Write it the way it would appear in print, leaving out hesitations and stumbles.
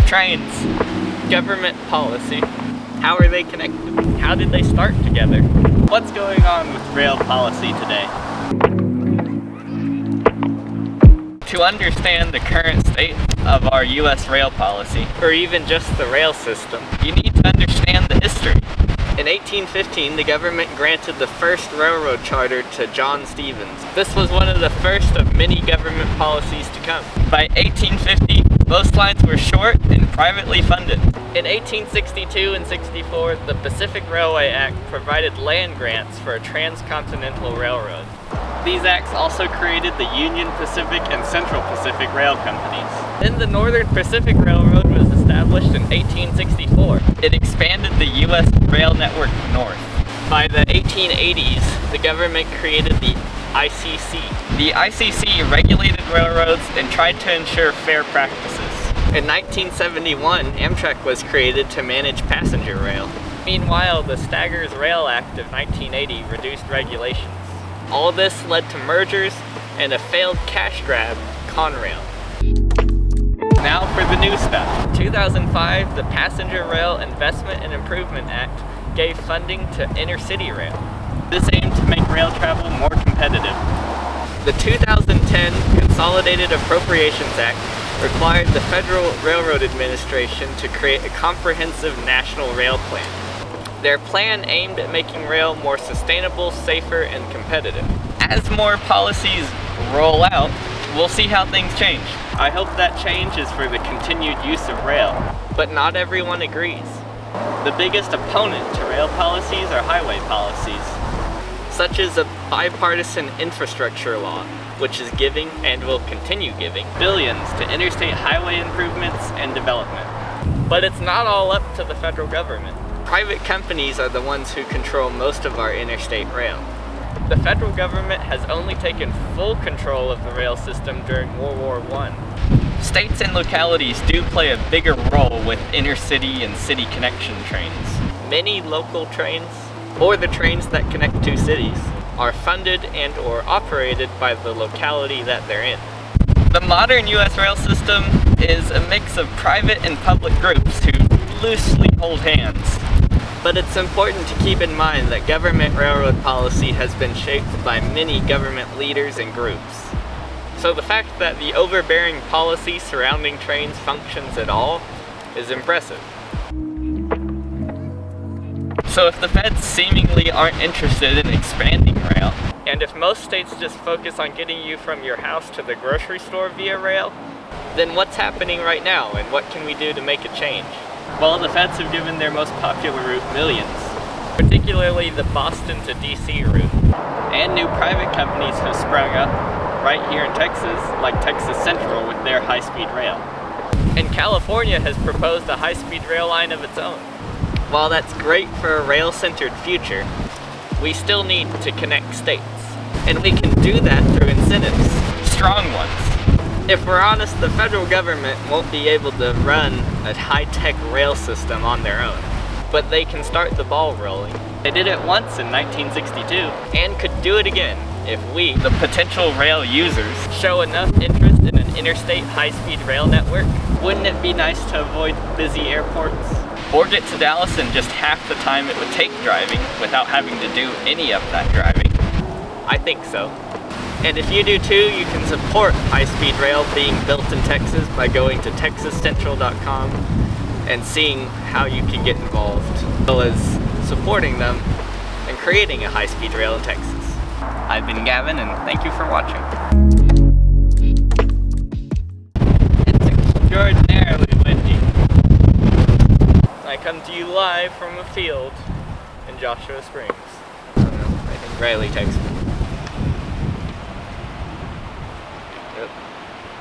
Trains. Government policy. How are they connected? How did they start together? What's going on with rail policy today? To understand the current state of our U.S. rail policy, or even just the rail system, you need to understand the history. In 1815, the government granted the first railroad charter to John Stevens. This was one of the first of many government policies to come. By 1850, most lines were short and privately funded. In 1862 and 64, the Pacific Railway Act provided land grants for a transcontinental railroad. These acts also created the Union Pacific and Central Pacific Rail Companies. Then the Northern Pacific Railroad was established in 1864. It expanded the U.S. rail network north. By the 1880s, the government created the ICC. The ICC regulated railroads and tried to ensure fair practices. In 1971, Amtrak was created to manage passenger rail. Meanwhile, the Staggers Rail Act of 1980 reduced regulations. All this led to mergers and a failed cash grab, Conrail. Now for the new stuff. In 2005, the Passenger Rail Investment and Improvement Act gave funding to intercity rail. This aimed to make rail travel more competitive. The 2010 Consolidated Appropriations Act required the Federal Railroad Administration to create a comprehensive national rail plan. Their plan aimed at making rail more sustainable, safer, and competitive. As more policies roll out, we'll see how things change. I hope that change is for the continued use of rail, but not everyone agrees. The biggest opponent to rail policies are highway policies, such as a bipartisan infrastructure law, which is giving, and will continue giving, billions to interstate highway improvements and development. But it's not all up to the federal government. Private companies are the ones who control most of our interstate rail. The federal government has only taken full control of the rail system during World War I. States and localities do play a bigger role with intercity and city connection trains. Many local trains, or the trains that connect two cities, are funded and or operated by the locality that they're in. The modern U.S. rail system is a mix of private and public groups who loosely hold hands. But it's important to keep in mind that government railroad policy has been shaped by many government leaders and groups. So the fact that the overbearing policy surrounding trains functions at all is impressive. So if the feds seemingly aren't interested in expanding rail, and if most states just focus on getting you from your house to the grocery store via rail, then what's happening right now and what can we do to make a change? Well, the feds have given their most popular route millions, particularly the Boston to DC route. And new private companies have sprung up right here in Texas, like Texas Central with their high-speed rail. And California has proposed a high-speed rail line of its own. While that's great for a rail-centered future, we still need to connect states. And we can do that through incentives, strong ones. If we're honest, the federal government won't be able to run a high-tech rail system on their own, but they can start the ball rolling. They did it once in 1962, and could do it again if we, the potential rail users, show enough interest in an interstate high-speed rail network. Wouldn't it be nice to avoid busy airports? Or get to Dallas in just half the time it would take driving without having to do any of that driving? I think so. And if you do too, you can support high-speed rail being built in Texas by going to texascentral.com and seeing how you can get involved, as well as supporting them and creating a high-speed rail in Texas. I've been Gavin, and thank you for watching. It's extraordinarily windy. I come to you live from a field in Joshua Springs. I think Riley texted me.